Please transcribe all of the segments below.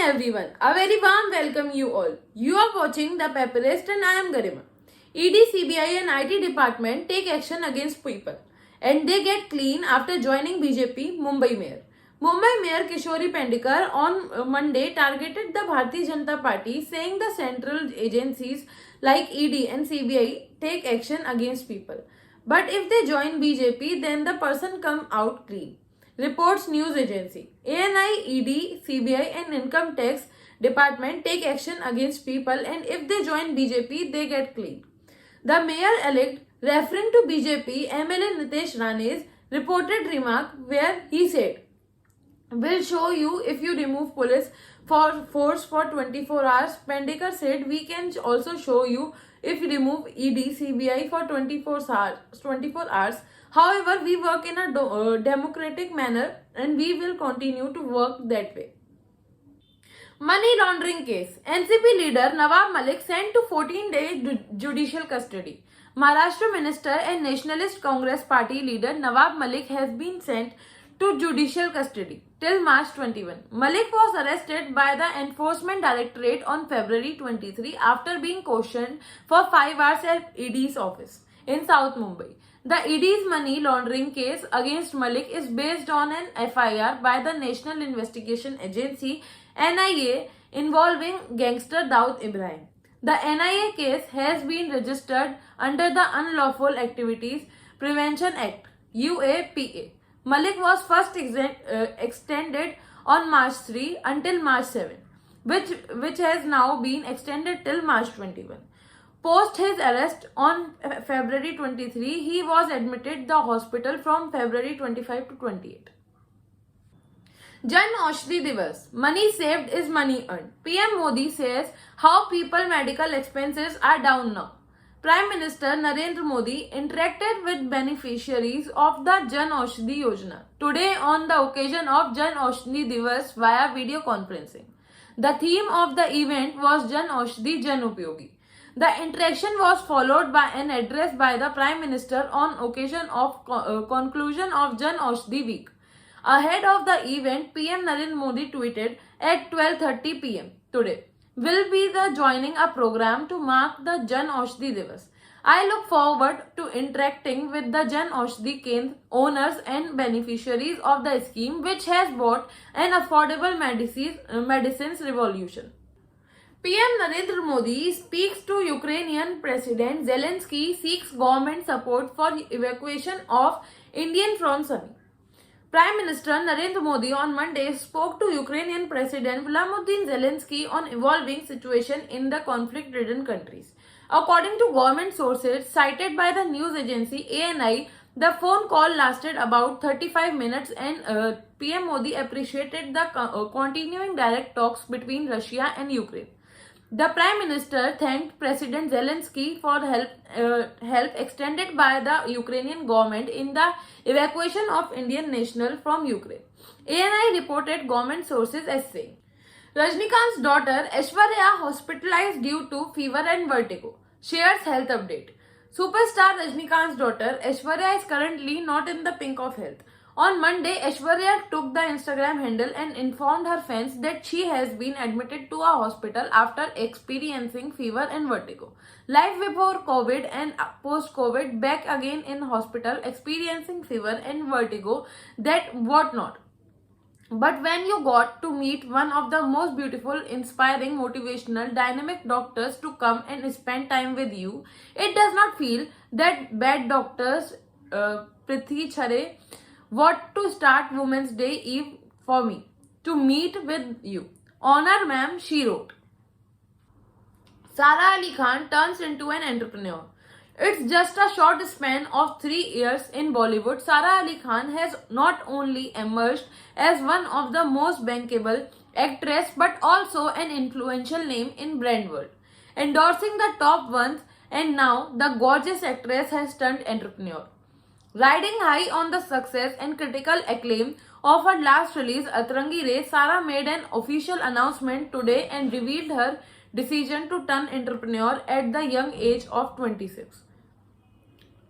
everyone, a very warm welcome you all. You are watching The Paperist and I am Garima. ED, CBI and IT department take action against people and they get clean after joining BJP Mumbai Mayor. Mumbai Mayor Kishori Pendikar on Monday targeted the Bharatiya Janata Party saying the central agencies like ED and CBI take action against people. But if they join BJP then the person come out clean. Reports news agency. ANI, ED, CBI and Income Tax Department take action against people and if they join BJP, they get clean. The mayor-elect, referring to BJP MLA Nitesh Rane's reported remark where he said, "We'll show you if you remove police force for 24 hours. Pendikar said, "We can also show you if you remove ED, CBI for 24 hours. However, we work in a democratic manner and we will continue to work that way." Money laundering case. NCP leader Nawab Malik sent to 14-day judicial custody. Maharashtra Minister and Nationalist Congress Party leader Nawab Malik has been sent to judicial custody till March 21. Malik was arrested by the Enforcement Directorate on February 23 after being questioned for 5 hours at ED's office in South Mumbai. The ED's money laundering case against Malik is based on an FIR by the National Investigation Agency NIA involving gangster Daud Ibrahim. The NIA case has been registered under the Unlawful Activities Prevention Act UAPA. Malik was first extended on March 3 until March 7, which has now been extended till March 21. Post his arrest on February 23, he was admitted the hospital from February 25 to 28. Jan Aushadhi Divas. Money saved is money earned. PM Modi says how people medical expenses are down now. Prime Minister Narendra Modi interacted with beneficiaries of the Jan Aushadhi Yojana today on the occasion of Jan Aushadhi Divas via video conferencing. The theme of the event was Jan Aushadhi Jan Upyogi. The interaction was followed by an address by the Prime Minister on occasion of conclusion of Jan Aushadhi Week. Ahead of the event, PM Narendra Modi tweeted at 12:30 p.m. today, "Will be the joining a program to mark the Jan Aushadhi Divas. I look forward to interacting with the Jan Aushadhi Kendra owners and beneficiaries of the scheme which has brought an affordable medicines revolution." PM Narendra Modi speaks to Ukrainian President Zelensky, seeks government support for evacuation of Indian from Sumy. Prime Minister Narendra Modi on Monday spoke to Ukrainian President Volodymyr Zelensky on evolving situation in the conflict-ridden countries. According to government sources cited by the news agency ANI, the phone call lasted about 35 minutes and PM Modi appreciated the continuing direct talks between Russia and Ukraine. The Prime Minister thanked President Zelensky for help extended by the Ukrainian government in the evacuation of Indian nationals from Ukraine. ANI reported government sources as saying, Rajnikant's daughter Aishwarya hospitalized due to fever and vertigo. Shares health update. Superstar Rajnikant's daughter Aishwarya is currently not in the pink of health. On Monday, Aishwarya took the Instagram handle and informed her fans that she has been admitted to a hospital after experiencing fever and vertigo. Life before COVID and post-COVID, back again in hospital, experiencing fever and vertigo, that what not. But when you got to meet one of the most beautiful, inspiring, motivational, dynamic doctors to come and spend time with you, it does not feel that bad doctors, Prithi Chare, what to start Women's Day Eve for me to meet with you. Honor ma'am, she wrote. Sara Ali Khan turns into an entrepreneur. It's just a short span of 3 years in Bollywood. Sara Ali Khan has not only emerged as one of the most bankable actresses but also an influential name in brand world, endorsing the top ones, and now the gorgeous actress has turned entrepreneur. Riding high on the success and critical acclaim of her last release, Atrangi Re, Sara made an official announcement today and revealed her decision to turn entrepreneur at the young age of 26.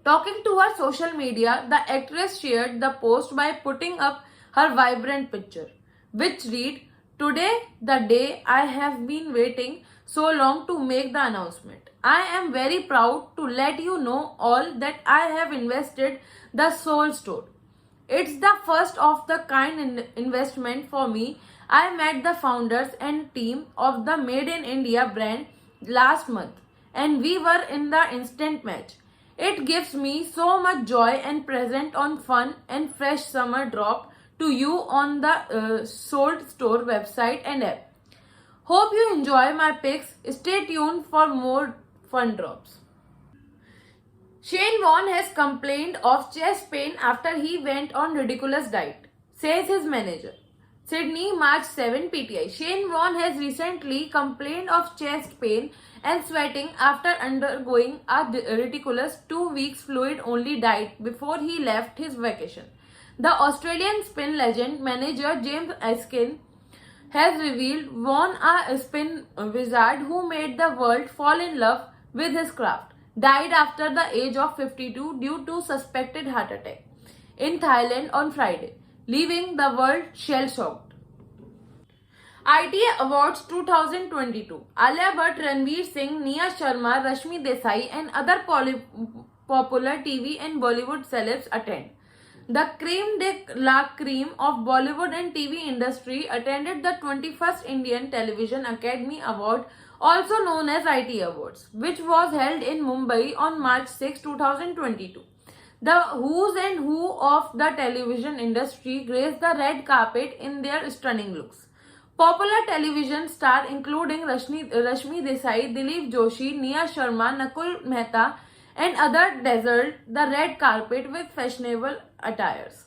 Talking to her social media, the actress shared the post by putting up her vibrant picture, which read, Today, the day I have been waiting so long to make the announcement. I am very proud to let you know all that I have invested the Soul Store. It's the first of the kind investment for me. I met the founders and team of the Made in India brand last month and we were in the instant match. It gives me so much joy and present on fun and fresh summer drop to you on the Sold Store website and app. Hope you enjoy my picks. Stay tuned for more fun drops. Shane Warne has complained of chest pain after he went on ridiculous diet, says his manager. Sydney, March 7 PTI. Shane Warne has recently complained of chest pain and sweating after undergoing a ridiculous 2 weeks fluid only diet before he left his vacation. The Australian spin legend manager James Askin has revealed Warne, a spin wizard who made the world fall in love with his craft, died after the age of 52 due to suspected heart attack in Thailand on Friday, leaving the world shell-shocked. ITA Awards 2022. Alia Bhatt, Ranveer Singh, Nia Sharma, Rashmi Desai and other popular TV and Bollywood celebs attend. The creme de la creme of Bollywood and TV industry attended the 21st Indian Television Academy Award, also known as ITA Awards, which was held in Mumbai on March 6, 2022. The who's and who of the television industry graced the red carpet in their stunning looks. Popular television stars including Rashmi Desai, Dileep Joshi, Nia Sharma, Nakul Mehta and others dazzled the red carpet with fashionable attires.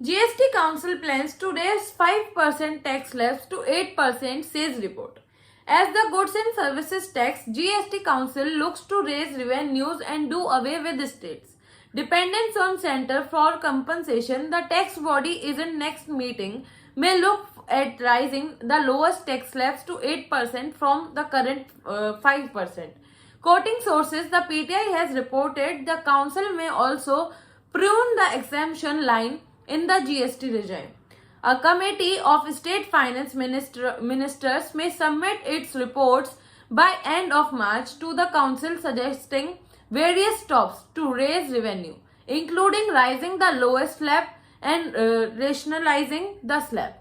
GST Council plans to raise 5% tax slabs to 8%, says report. As the Goods and Services Tax, GST Council looks to raise revenues and do away with states' dependence on centre for compensation. The tax body is in next meeting may look at raising the lowest tax slabs to 8% from the current 5%. Quoting sources, the PTI has reported the council may also prune the exemption line in the GST regime. A committee of state finance ministers may submit its reports by end of March to the council suggesting various stops to raise revenue, including raising the lowest slab and rationalizing the slab.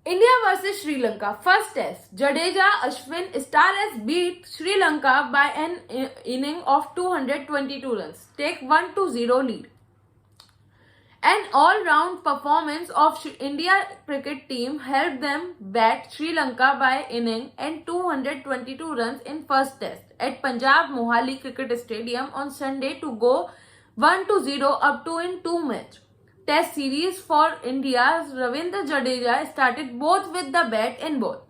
India vs Sri Lanka first test. Jadeja Ashwin Stars beat Sri Lanka by an inning of 222 runs, take 1-0 lead. An all-round performance of India cricket team helped them bat Sri Lanka by inning and 222 runs in first test at Punjab Mohali Cricket Stadium on Sunday to go 1-0 up to in 2 match. Test series for India's Ravindra Jadeja started both with the bat and ball.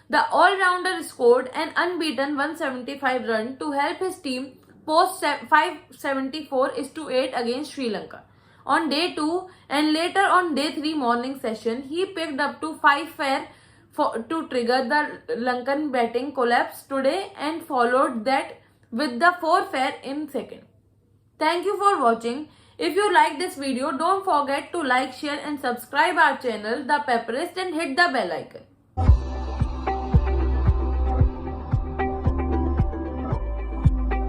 The all-rounder scored an unbeaten 175 run to help his team post 574-8 against Sri Lanka. On day 2 and later on day 3 morning session, he picked up to 5 fair to trigger the Lankan batting collapse today and followed that with the 4 fair in second. Thank you for watching. If you like this video, don't forget to like, share and subscribe our channel, The Pepperist, and hit the bell icon.